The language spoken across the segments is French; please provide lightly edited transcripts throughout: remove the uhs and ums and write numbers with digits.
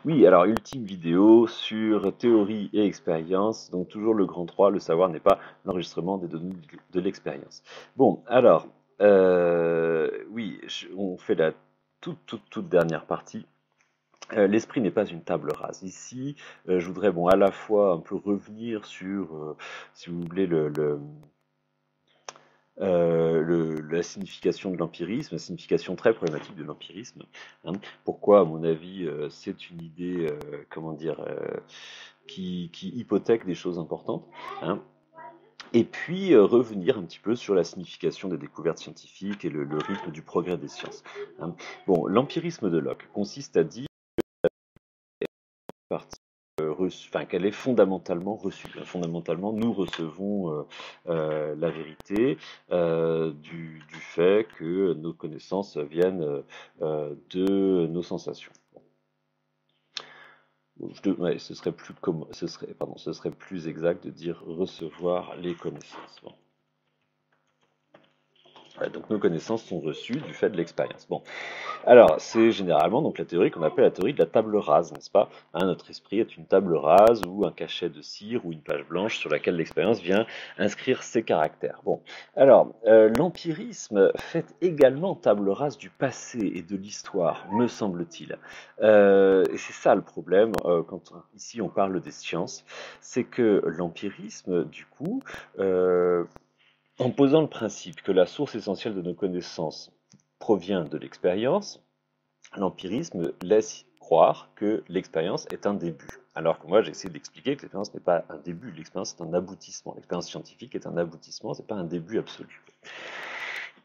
Oui, alors ultime vidéo sur théorie et expérience. Donc toujours le grand 3, le savoir n'est pas l'enregistrement des données de l'expérience. Bon, alors, oui, on fait la toute dernière partie. L'esprit n'est pas une table rase. Ici, je voudrais bon à la fois un peu revenir sur, si vous voulez, la signification de l'empirisme, la signification très problématique de l'empirisme. Hein. Pourquoi, à mon avis, c'est une idée, comment dire, qui hypothèque des choses importantes. Hein. Et puis revenir un petit peu sur la signification des découvertes scientifiques et le rythme du progrès des sciences. Hein. Bon, l'empirisme de Locke consiste à dire enfin, qu'elle est fondamentalement reçue. Fondamentalement, nous recevons la vérité du fait que nos connaissances viennent de nos sensations. Ouais, ce serait plus exact de dire recevoir les connaissances. Bon. Ouais, donc nos connaissances sont reçues du fait de l'expérience. Bon, alors c'est généralement donc la théorie qu'on appelle la théorie de la table rase, n'est-ce pas? Hein, notre esprit est une table rase ou un cachet de cire ou une page blanche sur laquelle l'expérience vient inscrire ses caractères. Bon, alors l'empirisme fait également table rase du passé et de l'histoire, me semble-t-il. Et c'est ça le problème quand ici on parle des sciences, c'est que l'empirisme, du coup, en posant le principe que la source essentielle de nos connaissances provient de l'expérience, l'empirisme laisse croire que l'expérience est un début. Alors que moi, j'ai essayé d'expliquer que l'expérience n'est pas un début, l'expérience est un aboutissement. L'expérience scientifique est un aboutissement, c'est pas un début absolu.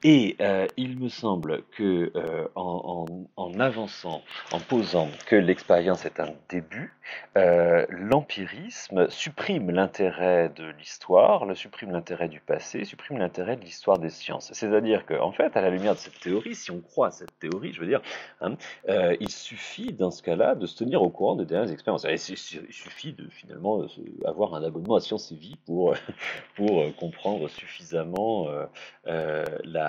Et il me semble que en avançant, en posant que l'expérience est un début, l'empirisme supprime l'intérêt de l'histoire, le supprime l'intérêt du passé, supprime l'intérêt de l'histoire des sciences. C'est-à-dire qu'en fait, à la lumière de cette théorie, si on croit à cette théorie, je veux dire, hein, il suffit dans ce cas-là de se tenir au courant des dernières expériences. Il suffit de finalement avoir un abonnement à Science et Vie pour comprendre suffisamment la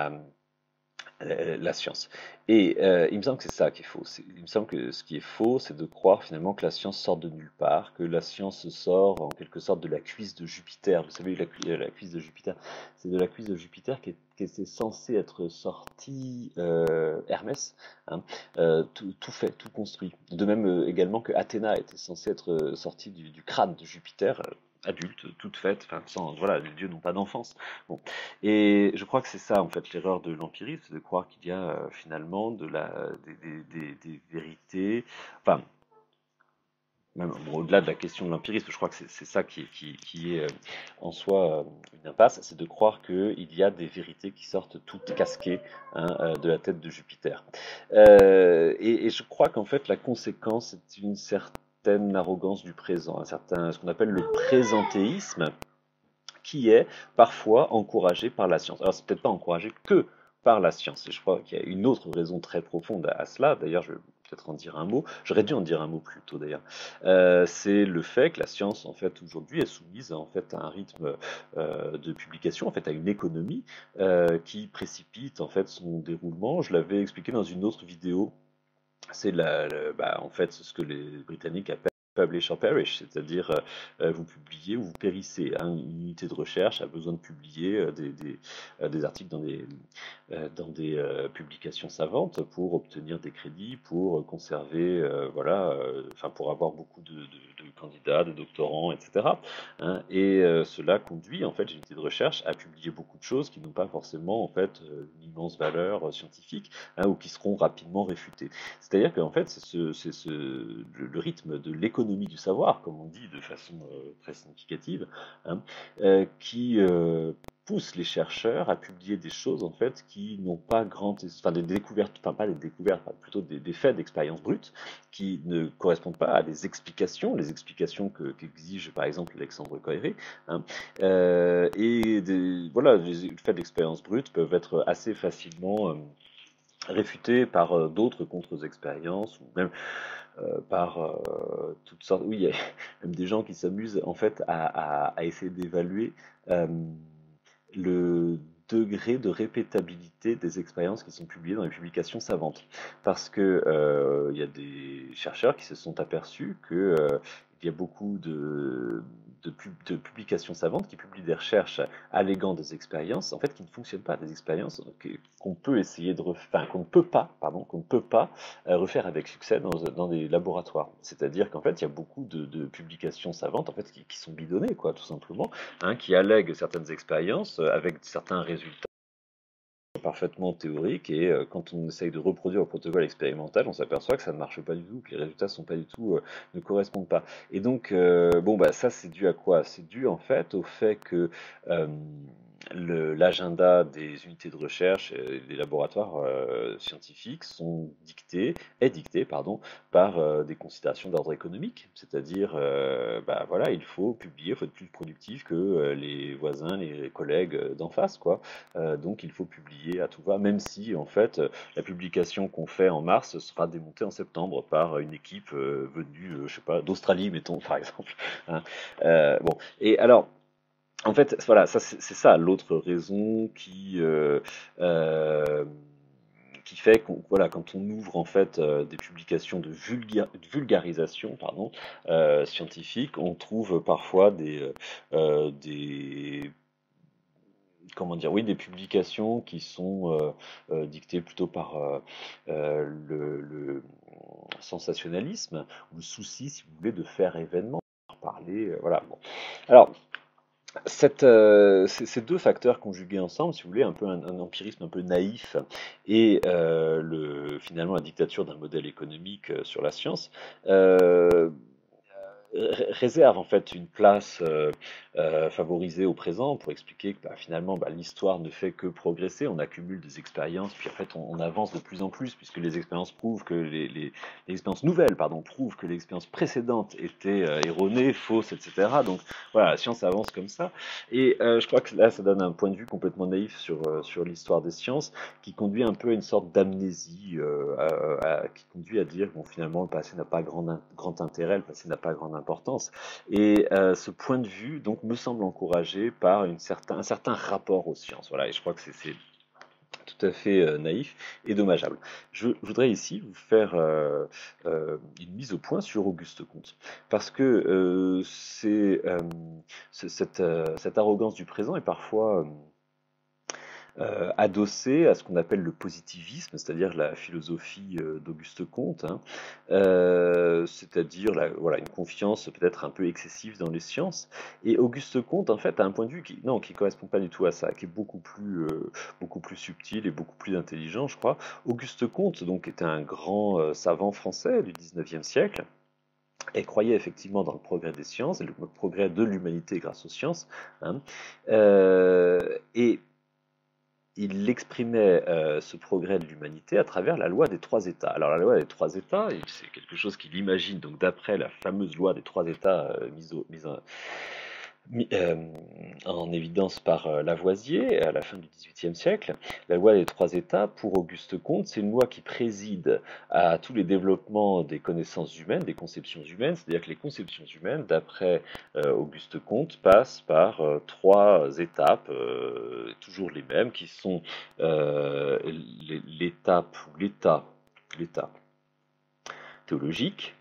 science. Et il me semble que c'est ça qui est faux. Il me semble que ce qui est faux, c'est de croire finalement que la science sort de nulle part, que la science sort en quelque sorte de la cuisse de Jupiter. Vous savez, la cuisse de Jupiter, c'est de la cuisse de Jupiter qui était censée être sortie Hermès, hein, tout fait, tout construit. De même également que Athéna était censée être sortie du crâne de Jupiter. Adulte, toute faite, enfin, sans, voilà, les dieux n'ont pas d'enfance. Bon. Et je crois que c'est ça, en fait, l'erreur de l'empirisme, c'est de croire qu'il y a finalement des vérités, enfin, même bon, au-delà de la question de l'empirisme, je crois que c'est ça qui est en soi une impasse, c'est de croire qu'il y a des vérités qui sortent toutes casquées hein, de la tête de Jupiter. Et je crois qu'en fait, la conséquence, c'est une certaine arrogance du présent, ce qu'on appelle le présentéisme, qui est parfois encouragé par la science. Alors c'est peut-être pas encouragé que par la science, et je crois qu'il y a une autre raison très profonde à cela, d'ailleurs je vais peut-être en dire un mot, j'aurais dû en dire un mot plus tôt d'ailleurs, c'est le fait que la science en fait aujourd'hui est soumise en fait à un rythme de publication, en fait à une économie qui précipite en fait son déroulement. Je l'avais expliqué dans une autre vidéo, c'est en fait ce que les Britanniques appellent publish or perish, c'est-à-dire vous publiez ou vous périssez. Hein. Une unité de recherche a besoin de publier des articles dans des publications savantes pour obtenir des crédits, pour conserver, voilà, enfin pour avoir beaucoup de candidats, de doctorants, etc. Hein. Et cela conduit en fait l'unité de recherche à publier beaucoup de choses qui n'ont pas forcément en fait une immense valeur scientifique hein, ou qui seront rapidement réfutées. C'est-à-dire qu'en fait, le rythme de l'économie du savoir, comme on dit de façon très significative, hein, qui pousse les chercheurs à publier des choses en fait qui n'ont pas enfin des découvertes, enfin pas des découvertes, plutôt des faits d'expérience brute qui ne correspondent pas à des explications, les explications qu'exige par exemple Alexandre Koyré, hein, voilà, les faits d'expérience brute peuvent être assez facilement réfutés par d'autres contre-expériences ou même par toutes sortes. Oui, il y a même des gens qui s'amusent en fait à essayer d'évaluer euh, le degré de répétabilité des expériences qui sont publiées dans les publications savantes. Parce que il y a des chercheurs qui se sont aperçus que il y a beaucoup de publications savantes qui publient des recherches alléguant des expériences, en fait, qui ne fonctionnent pas, des expériences qu'on peut essayer de refaire, qu'on ne peut pas, pardon, qu'on ne peut pas refaire avec succès dans des laboratoires. C'est-à-dire qu'en fait, il y a beaucoup de publications savantes, en fait, qui sont bidonnées, quoi, tout simplement, hein, qui allèguent certaines expériences avec certains résultats parfaitement théoriques, et quand on essaye de reproduire le protocole expérimental, on s'aperçoit que ça ne marche pas du tout, que les résultats sont pas du tout, ne correspondent pas. Et donc, bon, bah, ça, c'est dû à quoi? C'est dû, en fait, au fait que euh, l'agenda des unités de recherche et des laboratoires scientifiques est dicté, pardon, par des considérations d'ordre économique, c'est-à-dire, bah voilà, il faut publier, il faut être plus productif que les voisins, les collègues d'en face, quoi. Donc il faut publier à tout va, même si en fait la publication qu'on fait en mars sera démontée en septembre par une équipe venue, je sais pas, d'Australie, mettons par exemple. Hein. Bon, et alors. En fait, voilà, ça c'est ça l'autre raison euh, qui fait qu'on, voilà, quand on ouvre en fait des publications de vulgarisation, pardon, scientifique, on trouve parfois des comment dire, oui, des publications qui sont dictées plutôt par le sensationnalisme ou le souci, si vous voulez, de faire événement, parler, voilà. Bon. Alors, ces deux facteurs conjugués ensemble, si vous voulez, un peu un empirisme un peu naïf et finalement la dictature d'un modèle économique sur la science, euh, réserve en fait une place favorisée au présent pour expliquer que bah, finalement bah, l'histoire ne fait que progresser, on accumule des expériences, puis en fait on avance de plus en plus puisque les expériences prouvent que les expériences nouvelles, pardon, prouvent que les expériences précédentes étaient erronées, fausses, etc. Donc voilà, la science avance comme ça. Et je crois que là ça donne un point de vue complètement naïf sur l'histoire des sciences qui conduit un peu à une sorte d'amnésie, qui conduit à dire bon finalement le passé n'a pas grand intérêt, le passé n'a pas grande importance. Et ce point de vue donc me semble encouragé par un certain rapport aux sciences. Voilà, et je crois que c'est tout à fait naïf et dommageable. Je voudrais ici vous faire une mise au point sur Auguste Comte, parce que cette arrogance du présent est parfois adossé à ce qu'on appelle le positivisme, c'est-à-dire la philosophie d'Auguste Comte, hein, c'est-à-dire voilà, une confiance peut-être un peu excessive dans les sciences. Et Auguste Comte, en fait, a un point de vue qui correspond pas du tout à ça, qui est beaucoup plus subtil et beaucoup plus intelligent, je crois. Auguste Comte, donc, était un grand savant français du 19e siècle et croyait effectivement dans le progrès des sciences et le progrès de l'humanité grâce aux sciences. Hein. Et il exprimait ce progrès de l'humanité à travers la loi des trois États. Alors la loi des trois États, c'est quelque chose qu'il imagine donc d'après la fameuse loi des trois États mis en évidence par Lavoisier à la fin du XVIIIe siècle. La loi des trois États, pour Auguste Comte, c'est une loi qui préside à tous les développements des connaissances humaines, des conceptions humaines, c'est-à-dire que les conceptions humaines, d'après Auguste Comte, passent par trois étapes, toujours les mêmes, qui sont l'étape ou l'état théologique,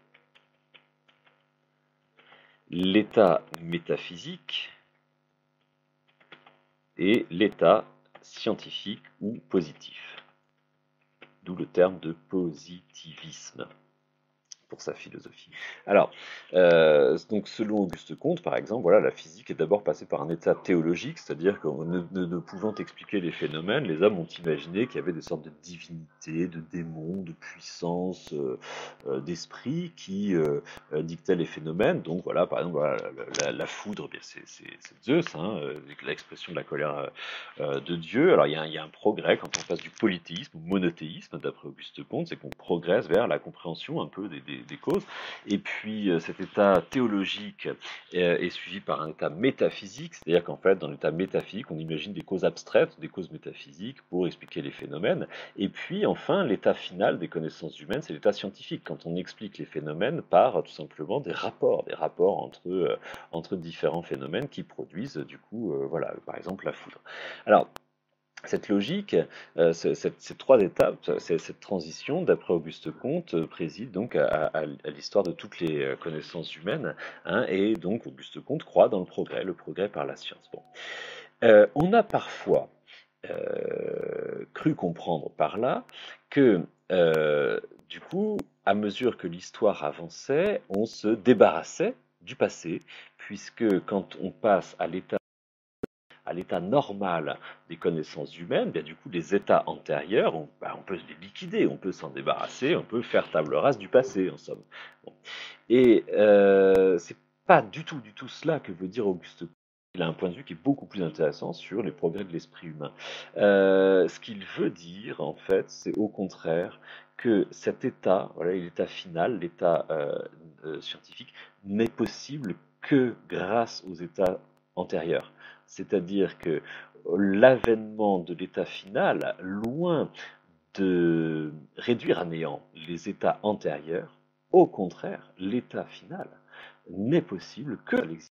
l'état métaphysique et l'état scientifique ou positif, d'où le terme de positivisme pour sa philosophie. Alors, donc selon Auguste Comte, par exemple, voilà, la physique est d'abord passée par un état théologique, c'est-à-dire que ne pouvant expliquer les phénomènes, les hommes ont imaginé qu'il y avait des sortes de divinités, de démons, de puissances, d'esprits qui dictaient les phénomènes. Donc voilà, par exemple, voilà, la foudre, eh bien, c'est Zeus, hein, l'expression de la colère de Dieu. Alors il y a un progrès quand on passe du polythéisme au monothéisme, d'après Auguste Comte, c'est qu'on progresse vers la compréhension un peu des causes. Et puis cet état théologique est suivi par un état métaphysique, c'est-à-dire qu'en fait, dans l'état métaphysique, on imagine des causes abstraites, des causes métaphysiques pour expliquer les phénomènes. Et puis enfin, l'état final des connaissances humaines, c'est l'état scientifique, quand on explique les phénomènes par tout simplement des rapports entre différents phénomènes qui produisent du coup, voilà, par exemple la foudre. Alors, Cette logique, ces trois étapes, cette transition, d'après Auguste Comte, préside donc à l'histoire de toutes les connaissances humaines, hein, et donc Auguste Comte croit dans le progrès par la science. Bon. On a parfois cru comprendre par là que, du coup, à mesure que l'histoire avançait, on se débarrassait du passé, puisque quand on passe à l'état normal des connaissances humaines, bien, du coup, les états antérieurs, on peut les liquider, on peut s'en débarrasser, on peut faire table rase du passé, en somme. Bon. Et c'est pas du tout cela que veut dire Auguste Comte. Il a un point de vue qui est beaucoup plus intéressant sur les progrès de l'esprit humain. Ce qu'il veut dire, en fait, c'est au contraire que cet état, voilà, l'état final, l'état scientifique, n'est possible que grâce aux états antérieurs. C'est-à-dire que l'avènement de l'état final, loin de réduire à néant les états antérieurs, au contraire, l'état final n'est possible que l'existence.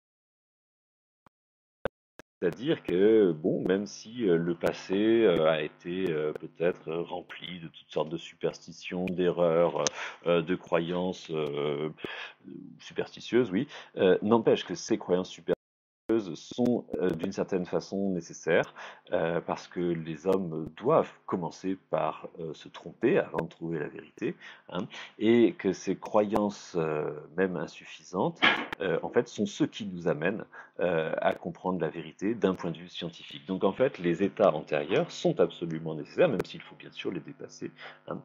C'est-à-dire que, bon, même si le passé a été peut-être rempli de toutes sortes de superstitions, d'erreurs, de croyances superstitieuses, oui, n'empêche que ces croyances superstitieuses sont d'une certaine façon nécessaires parce que les hommes doivent commencer par se tromper avant de trouver la vérité, hein, et que ces croyances, même insuffisantes, en fait, sont ceux qui nous amènent à comprendre la vérité d'un point de vue scientifique. Donc en fait, les états antérieurs sont absolument nécessaires, même s'il faut bien sûr les dépasser, hein.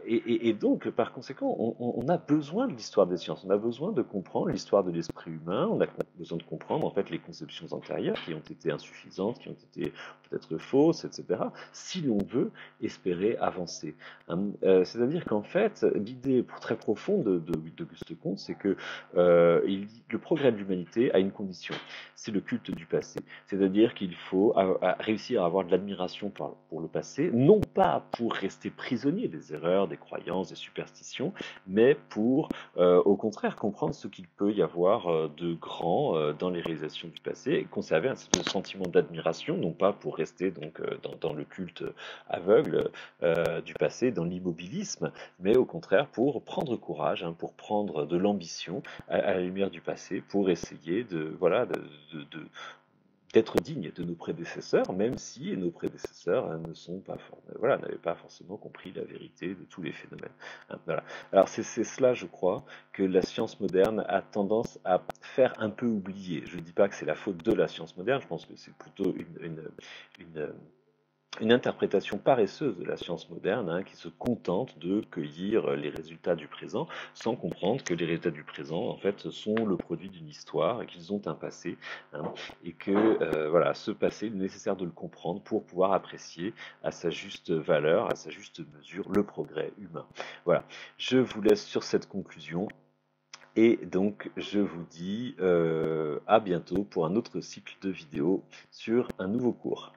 Et donc, par conséquent, on a besoin de l'histoire des sciences, on a besoin de comprendre l'histoire de l'esprit humain, on a besoin de comprendre en fait les conceptions antérieures qui ont été insuffisantes, qui ont été peut-être fausses, etc., si l'on veut espérer avancer, hein. C'est-à-dire qu'en fait, l'idée très profonde d'Auguste Comte, c'est que le progrès de l'humanité a une condition, c'est le culte du passé. C'est-à-dire qu'il faut réussir à avoir de l'admiration pour le passé, non pas pour rester prisonnier des erreurs, des croyances, des superstitions, mais pour, au contraire, comprendre ce qu'il peut y avoir de grand dans les réalisations du passé et conserver un sentiment d'admiration, non pas pour rester donc dans le culte aveugle du passé, dans l'immobilisme, mais au contraire pour prendre courage, hein, pour prendre de l'ambition à la lumière du passé, pour essayer d'être digne de nos prédécesseurs, même si nos prédécesseurs n'avaient pas forcément compris la vérité de tous les phénomènes, hein, voilà. Alors c'est cela, je crois, que la science moderne a tendance à faire un peu oublier. Je ne dis pas que c'est la faute de la science moderne, je pense que c'est plutôt une interprétation paresseuse de la science moderne, hein, qui se contente de cueillir les résultats du présent sans comprendre que les résultats du présent en fait sont le produit d'une histoire et qu'ils ont un passé, hein, et que voilà, ce passé, il est nécessaire de le comprendre pour pouvoir apprécier à sa juste valeur, à sa juste mesure, le progrès humain. Voilà, je vous laisse sur cette conclusion. Et donc, je vous dis à bientôt pour un autre cycle de vidéos sur un nouveau cours.